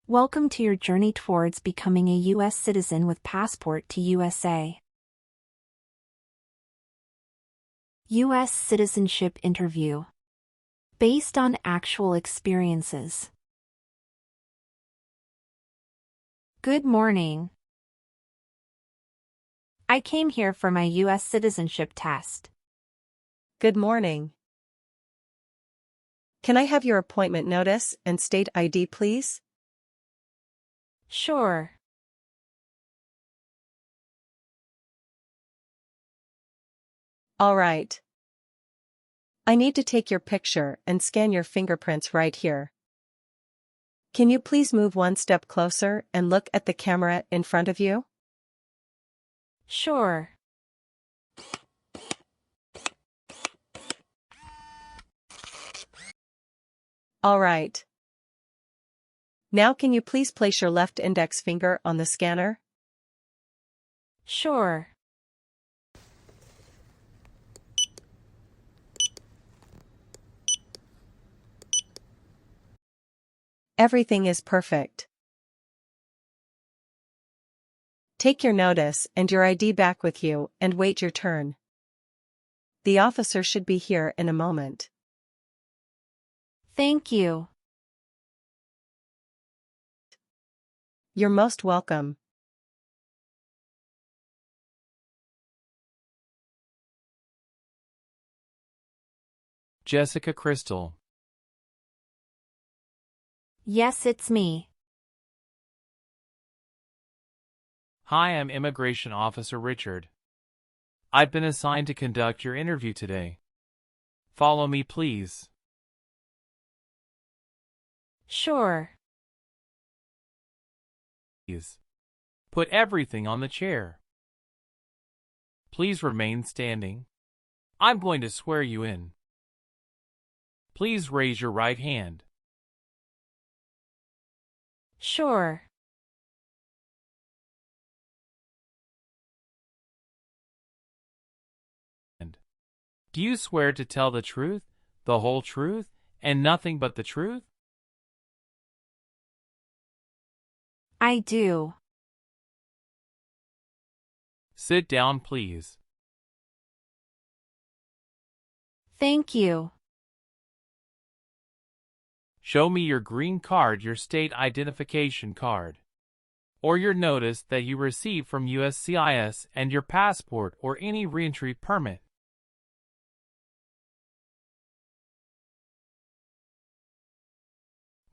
Welcome to your journey towards becoming a U.S. citizen with passport to USA. U.S. Citizenship Interview. Based on actual experiences. Good morning. I came here for my U.S. citizenship test. Good morning. Can I have your appointment notice and state ID, please? Sure. All right. I need to take your picture and scan your fingerprints right here. Can you please move one step closer and look at the camera in front of you? Sure. All right. Now can you please place your left index finger on the scanner? Sure. Everything is perfect. Take your notice and your ID back with you and wait your turn. The officer should be here in a moment. Thank you. You're most welcome. Jessica Crystal. Yes, it's me. Hi, I'm Immigration Officer Richard. I've been assigned to conduct your interview today. Follow me, please. Sure. Please. Put everything on the chair. Please remain standing. I'm going to swear you in. Please raise your right hand. Sure. Do you swear to tell the truth, the whole truth, and nothing but the truth? I do. Sit down, please. Thank you. Show me your green card, your state identification card, or your notice that you received from USCIS and your passport or any reentry permit.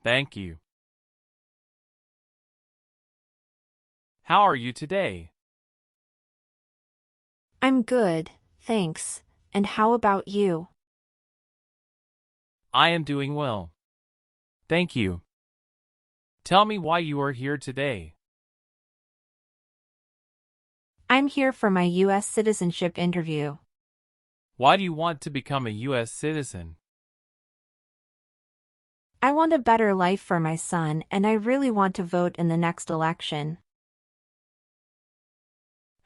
Thank you. How are you today? I'm good, thanks. And how about you? I am doing well. Thank you. Tell me why you are here today. I'm here for my U.S. citizenship interview. Why do you want to become a U.S. citizen? I want a better life for my son, and I really want to vote in the next election.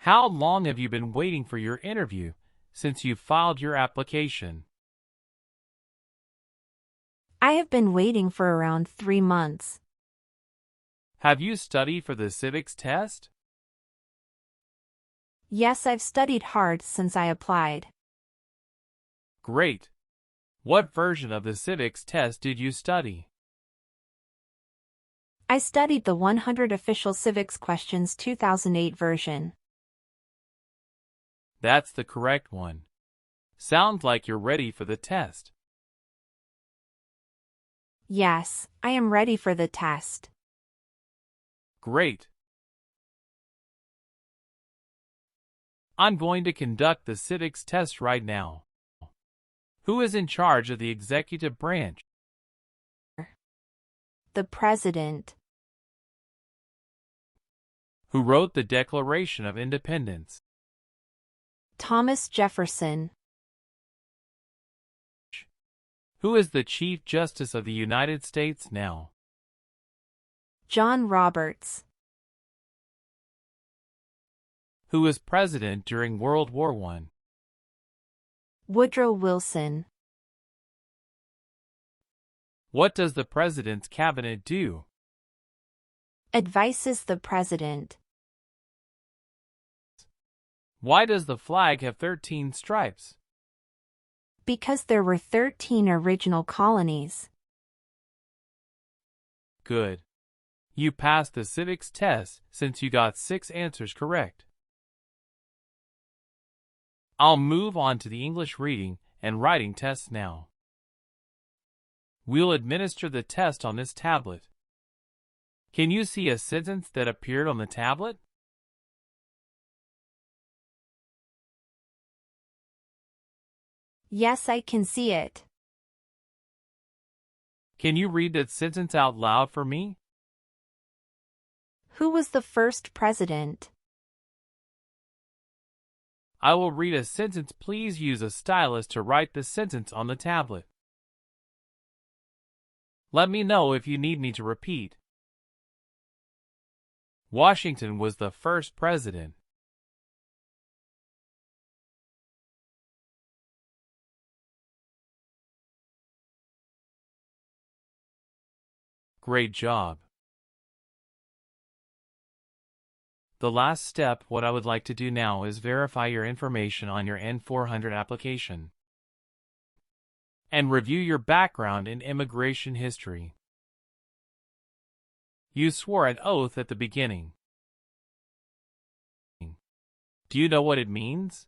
How long have you been waiting for your interview since you filed your application? I have been waiting for around 3 months. Have you studied for the civics test? Yes, I've studied hard since I applied. Great. What version of the civics test did you study? I studied the 100 Official Civics Questions 2008 version. That's the correct one. Sounds like you're ready for the test. Yes, I am ready for the test. Great. I'm going to conduct the civics test right now. Who is in charge of the executive branch? The President. Who wrote the Declaration of Independence? Thomas Jefferson. Who is the Chief Justice of the United States now? John Roberts. Who was president during World War I? Woodrow Wilson. What does the president's cabinet do? Advises the president. Why does the flag have 13 stripes? Because there were 13 original colonies. Good. You passed the civics test since you got 6 answers correct. I'll move on to the English reading and writing tests now. We'll administer the test on this tablet. Can you see a sentence that appeared on the tablet? Yes, I can see it. Can you read that sentence out loud for me? Who was the first president? I will read a sentence. Please use a stylus to write the sentence on the tablet. Let me know if you need me to repeat. Washington was the first president. Great job. The last step, what I would like to do now is verify your information on your N-400 application and review your background and immigration history. You swore an oath at the beginning. Do you know what it means?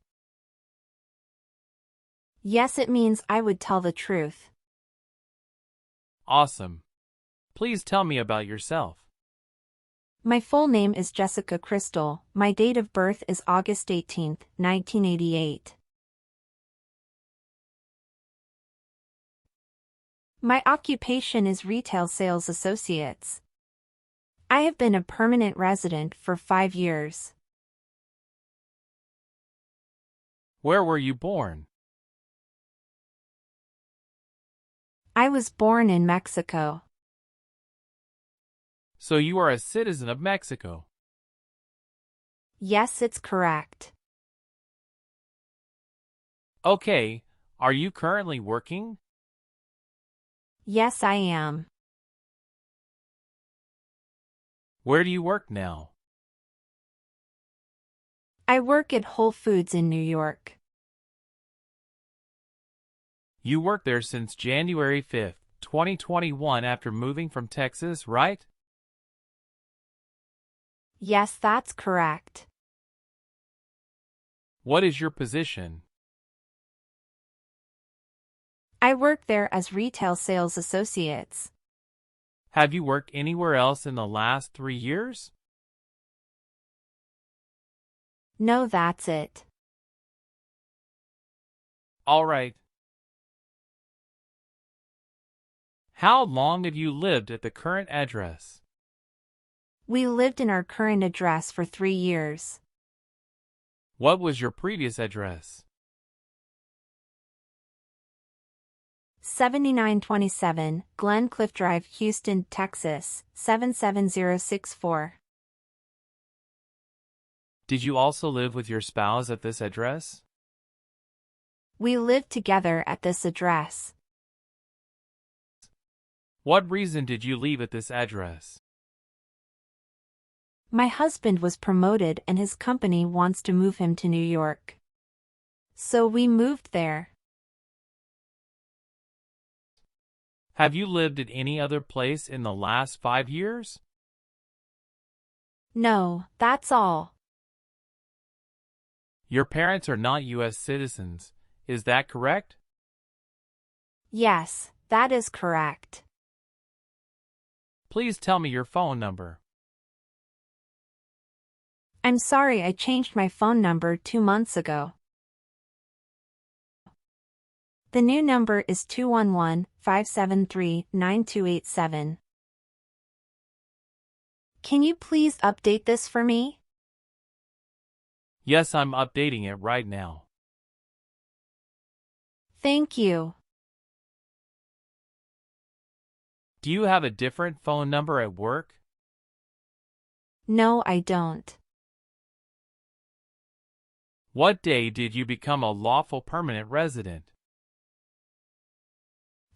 Yes, it means I would tell the truth. Awesome. Please tell me about yourself. My full name is Jessica Crystal. My date of birth is August 18, 1988. My occupation is retail sales associates. I have been a permanent resident for 5 years. Where were you born? I was born in Mexico. So you are a citizen of Mexico. Yes, it's correct. Okay, are you currently working? Yes, I am. Where do you work now? I work at Whole Foods in New York. You worked there since January 5th, 2021 after moving from Texas, right? Yes, that's correct. What is your position? I work there as retail sales associates. Have you worked anywhere else in the last 3 years? No, that's it. All right. How long have you lived at the current address? We lived in our current address for 3 years. What was your previous address? 7927 Glen Cliff Drive, Houston, Texas, 77064. Did you also live with your spouse at this address? We lived together at this address. What reason did you leave at this address? My husband was promoted and his company wants to move him to New York. So we moved there. Have you lived at any other place in the last 5 years? No, that's all. Your parents are not U.S. citizens, is that correct? Yes, that is correct. Please tell me your phone number. I'm sorry, I changed my phone number 2 months ago. The new number is 211-573-9287. Can you please update this for me? Yes, I'm updating it right now. Thank you. Do you have a different phone number at work? No, I don't. What day did you become a lawful permanent resident?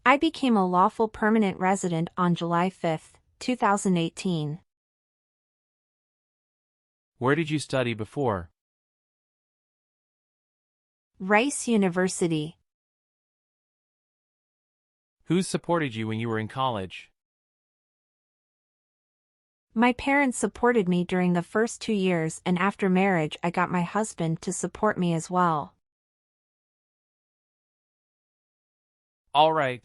I became a lawful permanent resident on July 5, 2018. Where did you study before? Rice University. Who supported you when you were in college? My parents supported me during the first 2 years, and after marriage I got my husband to support me as well. All right.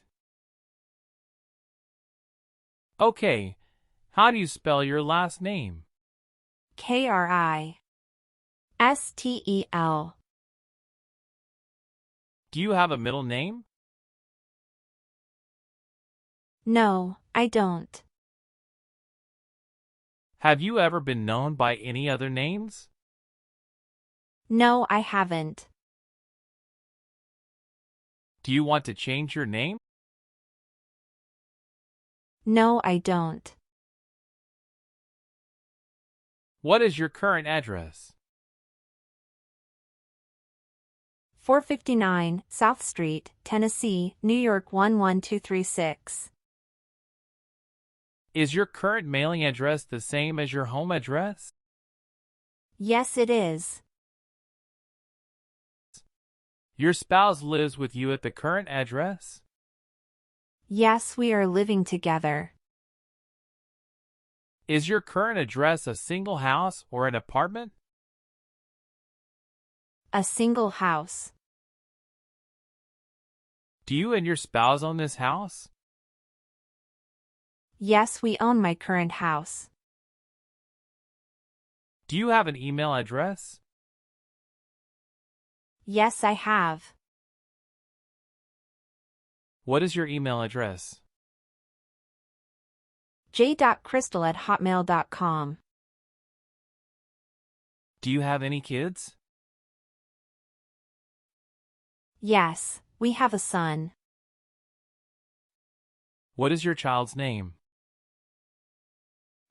Okay. How do you spell your last name? Kristel. Do you have a middle name? No, I don't. Have you ever been known by any other names? No, I haven't. Do you want to change your name? No, I don't. What is your current address? 459 South Street, Tennessee, New York 11236. Is your current mailing address the same as your home address? Yes, it is. Your spouse lives with you at the current address? Yes, we are living together. Is your current address a single house or an apartment? A single house. Do you and your spouse own this house? Yes, we own my current house. Do you have an email address? Yes, I have. What is your email address? j.crystal@hotmail.com. Do you have any kids? Yes, we have a son. What is your child's name?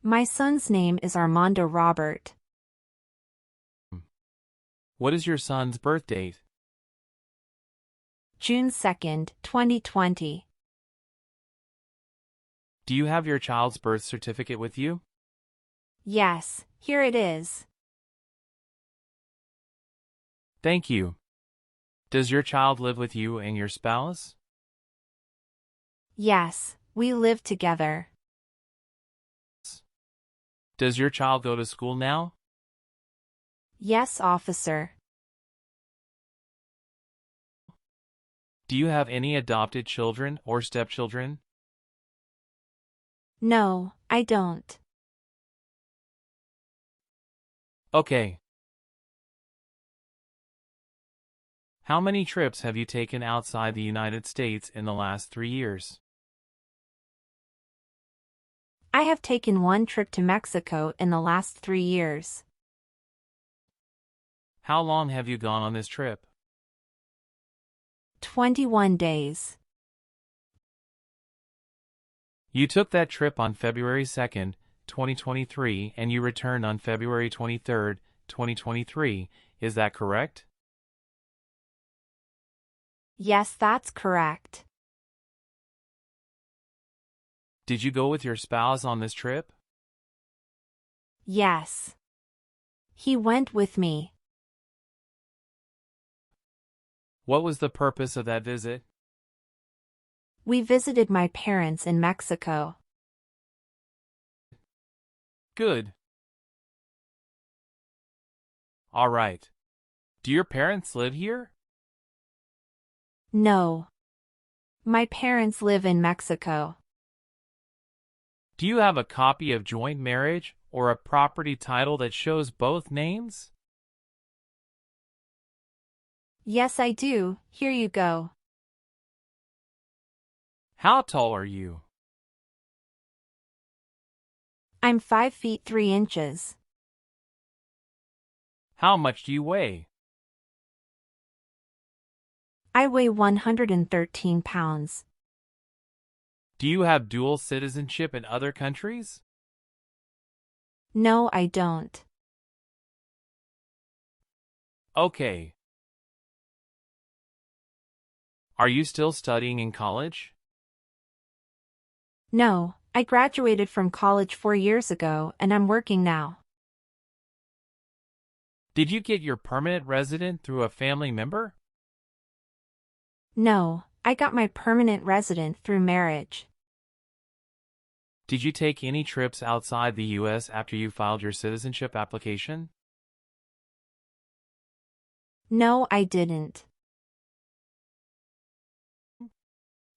My son's name is Armando Robert. What is your son's birth date? June 2nd, 2020. Do you have your child's birth certificate with you? Yes, here it is. Thank you. Does your child live with you and your spouse? Yes, we live together. Does your child go to school now? Yes, officer. Do you have any adopted children or stepchildren? No, I don't. Okay. How many trips have you taken outside the United States in the last 3 years? I have taken one trip to Mexico in the last 3 years. How long have you gone on this trip? 21 days. You took that trip on February 2nd, 2023, and you returned on February 23rd, 2023. Is that correct? Yes, that's correct. Did you go with your spouse on this trip? Yes. He went with me. What was the purpose of that visit? We visited my parents in Mexico. Good. All right. Do your parents live here? No. My parents live in Mexico. Do you have a copy of joint marriage or a property title that shows both names? Yes, I do. Here you go. How tall are you? I'm 5 feet 3 inches. How much do you weigh? I weigh 113 pounds. Do you have dual citizenship in other countries? No, I don't. Okay. Are you still studying in college? No, I graduated from college 4 years ago and I'm working now. Did you get your permanent resident through a family member? No, I got my permanent resident through marriage. Did you take any trips outside the U.S. after you filed your citizenship application? No, I didn't.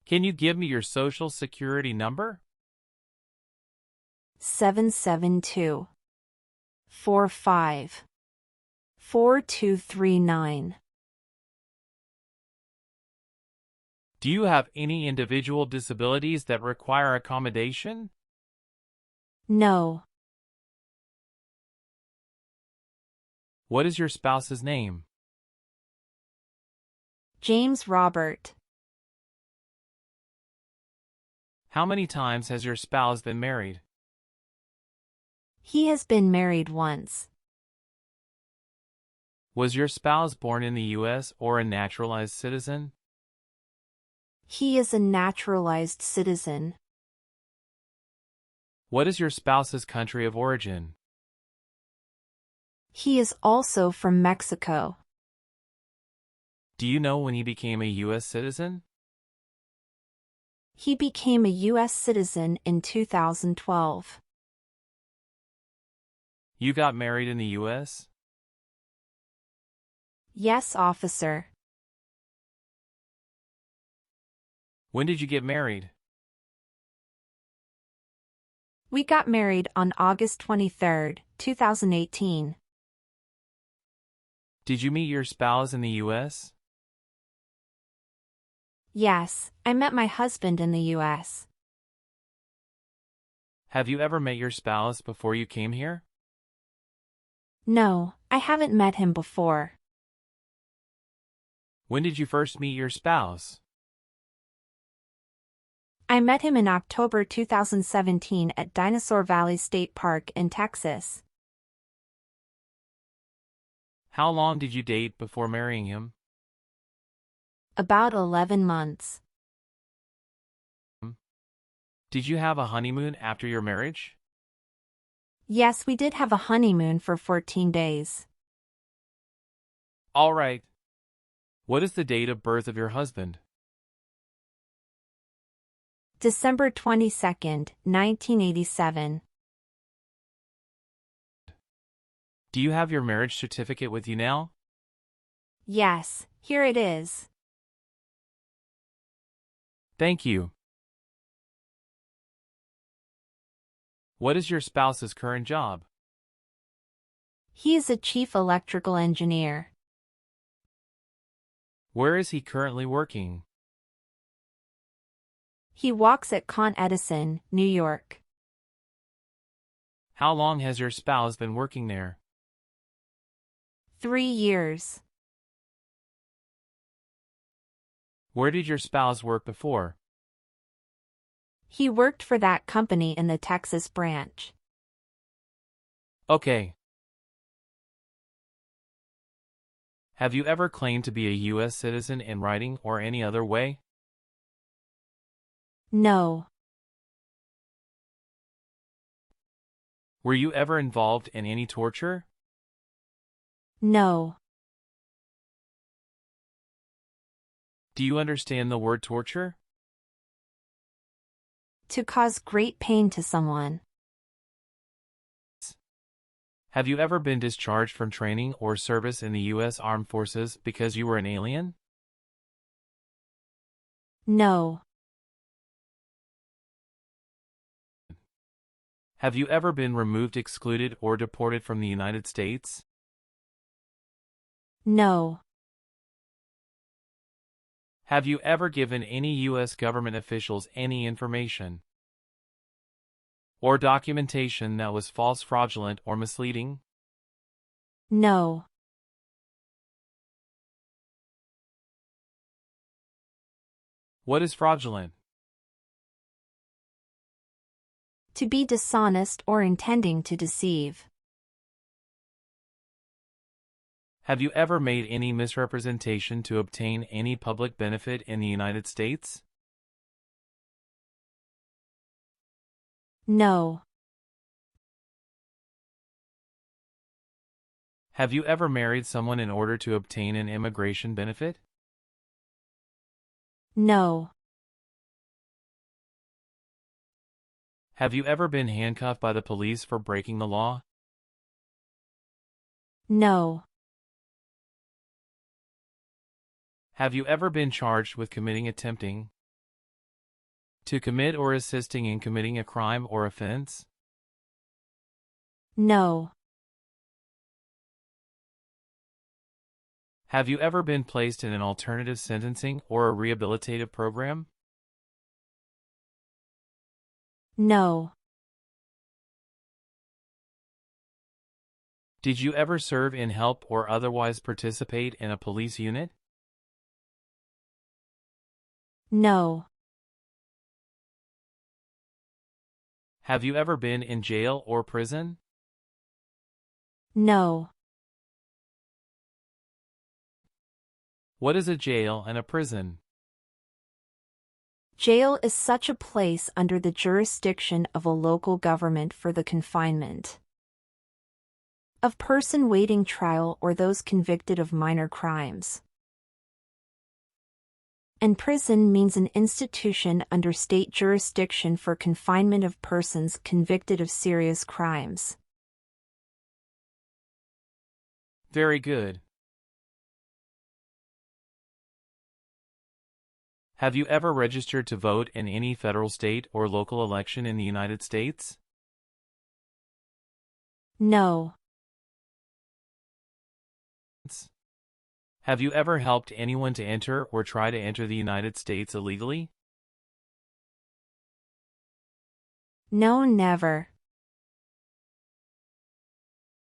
Can you give me your social security number? 772 45 4239. Do you have any individual disabilities that require accommodation? No. What is your spouse's name? James Robert. How many times has your spouse been married? He has been married once. Was your spouse born in the U.S. or a naturalized citizen? He is a naturalized citizen. What is your spouse's country of origin? He is also from Mexico. Do you know when he became a U.S. citizen? He became a U.S. citizen in 2012. You got married in the U.S.? Yes, officer. When did you get married? We got married on August 23, 2018. Did you meet your spouse in the U.S.? Yes, I met my husband in the U.S. Have you ever met your spouse before you came here? No, I haven't met him before. When did you first meet your spouse? I met him in October 2017 at Dinosaur Valley State Park in Texas. How long did you date before marrying him? About 11 months. Did you have a honeymoon after your marriage? Yes, we did have a honeymoon for 14 days. All right. What is the date of birth of your husband? December 22nd, 1987. Do you have your marriage certificate with you now? Yes, here it is. Thank you. What is your spouse's current job? He is a chief electrical engineer. Where is he currently working? He walks at Con Edison, New York. How long has your spouse been working there? 3 years. Where did your spouse work before? He worked for that company in the Texas branch. Okay. Have you ever claimed to be a U.S. citizen in writing or any other way? No. Were you ever involved in any torture? No. Do you understand the word torture? To cause great pain to someone. Have you ever been discharged from training or service in the U.S. Armed Forces because you were an alien? No. Have you ever been removed, excluded, or deported from the United States? No. Have you ever given any U.S. government officials any information or documentation that was false, fraudulent, or misleading? No. What is fraudulent? To be dishonest or intending to deceive. Have you ever made any misrepresentation to obtain any public benefit in the United States? No. Have you ever married someone in order to obtain an immigration benefit? No. Have you ever been handcuffed by the police for breaking the law? No. Have you ever been charged with attempting to commit or assisting in committing a crime or offense? No. Have you ever been placed in an alternative sentencing or a rehabilitative program? No. Did you ever serve in help or otherwise participate in a police unit? No. Have you ever been in jail or prison? No. What is a jail and a prison? Jail is such a place under the jurisdiction of a local government for the confinement of person waiting trial or those convicted of minor crimes. And prison means an institution under state jurisdiction for confinement of persons convicted of serious crimes. Very good. Have you ever registered to vote in any federal, state, or local election in the United States? No. Have you ever helped anyone to enter or try to enter the United States illegally? No, never.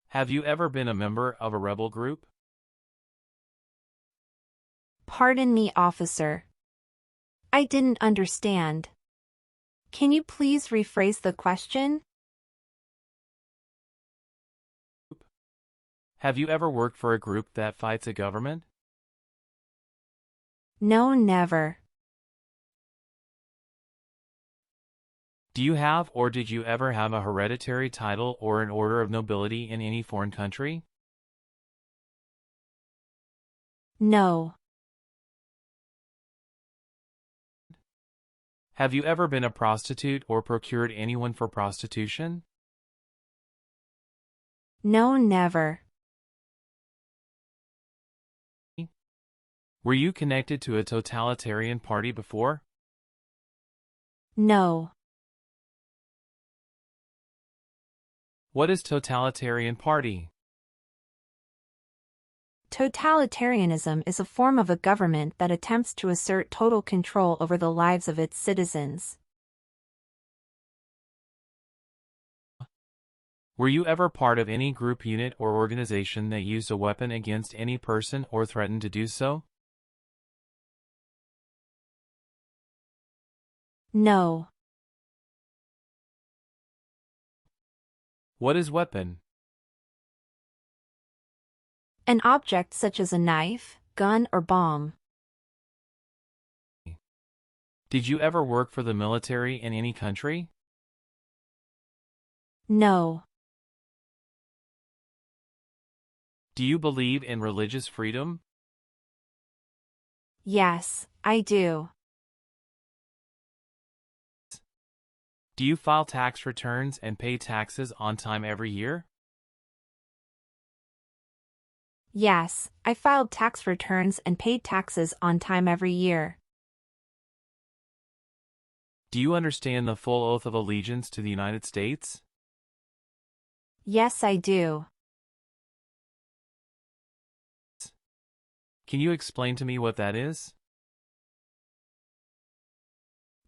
Have you ever been a member of a rebel group? Pardon me, officer. I didn't understand. Can you please rephrase the question? Have you ever worked for a group that fights a government? No, never. Do you have or did you ever have a hereditary title or an order of nobility in any foreign country? No. Have you ever been a prostitute or procured anyone for prostitution? No, never. Were you connected to a totalitarian party before? No. What is totalitarian party? Totalitarianism is a form of a government that attempts to assert total control over the lives of its citizens. Were you ever part of any group, unit, or organization that used a weapon against any person or threatened to do so? No. What is weapon? An object such as a knife, gun, or bomb. Did you ever work for the military in any country? No. Do you believe in religious freedom? Yes, I do. Do you file tax returns and pay taxes on time every year? Yes, I filed tax returns and paid taxes on time every year. Do you understand the full oath of allegiance to the United States? Yes, I do. Can you explain to me what that is?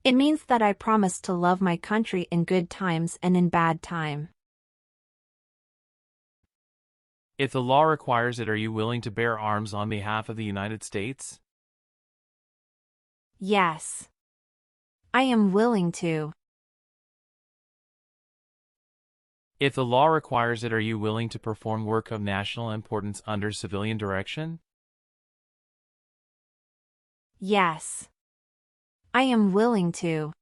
It means that I promise to love my country in good times and in bad time. If the law requires it, are you willing to bear arms on behalf of the United States? Yes. I am willing to. If the law requires it, are you willing to perform work of national importance under civilian direction? Yes. I am willing to.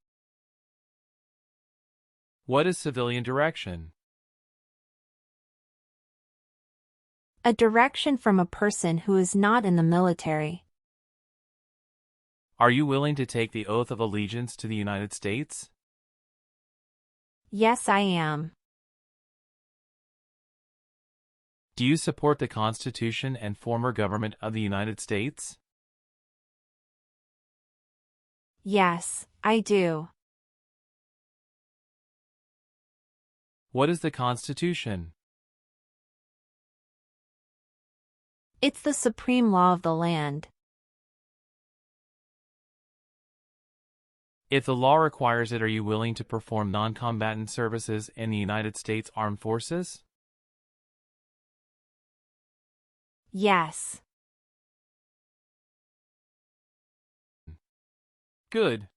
What is civilian direction? A direction from a person who is not in the military. Are you willing to take the oath of allegiance to the United States? Yes, I am. Do you support the Constitution and former government of the United States? Yes, I do. What is the Constitution? It's the supreme law of the land. If the law requires it, are you willing to perform non-combatant services in the United States Armed Forces? Yes. Good.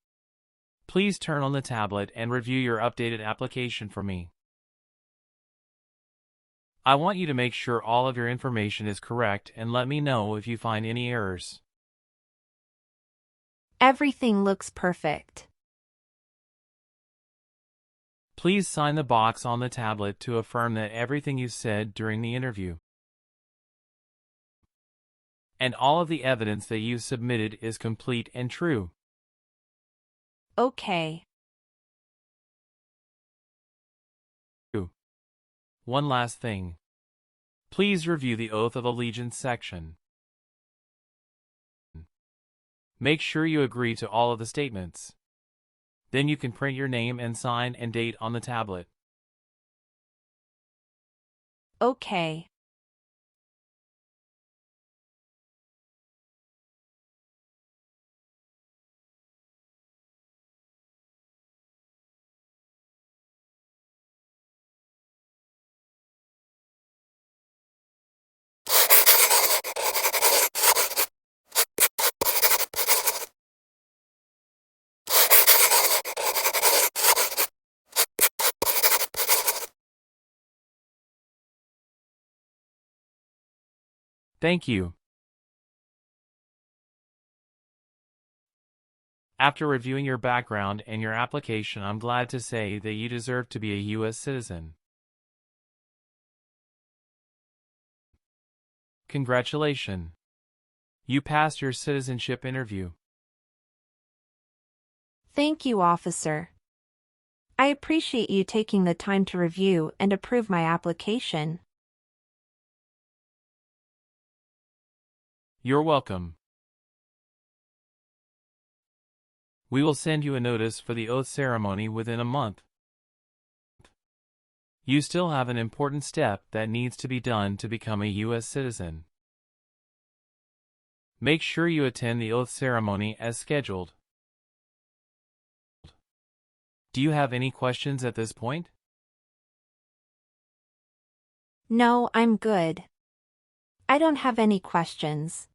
Please turn on the tablet and review your updated application for me. I want you to make sure all of your information is correct and let me know if you find any errors. Everything looks perfect. Please sign the box on the tablet to affirm that everything you said during the interview and all of the evidence that you submitted is complete and true. Okay. One last thing. Please review the Oath of Allegiance section. Make sure you agree to all of the statements. Then you can print your name and sign and date on the tablet. Okay. Thank you. After reviewing your background and your application, I'm glad to say that you deserve to be a U.S. citizen. Congratulations. You passed your citizenship interview. Thank you, officer. I appreciate you taking the time to review and approve my application. You're welcome. We will send you a notice for the oath ceremony within a month. You still have an important step that needs to be done to become a U.S. citizen. Make sure you attend the oath ceremony as scheduled. Do you have any questions at this point? No, I'm good. I don't have any questions.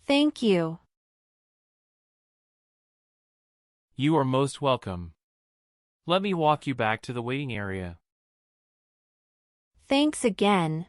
Thank you. You are most welcome. Let me walk you back to the waiting area. Thanks again.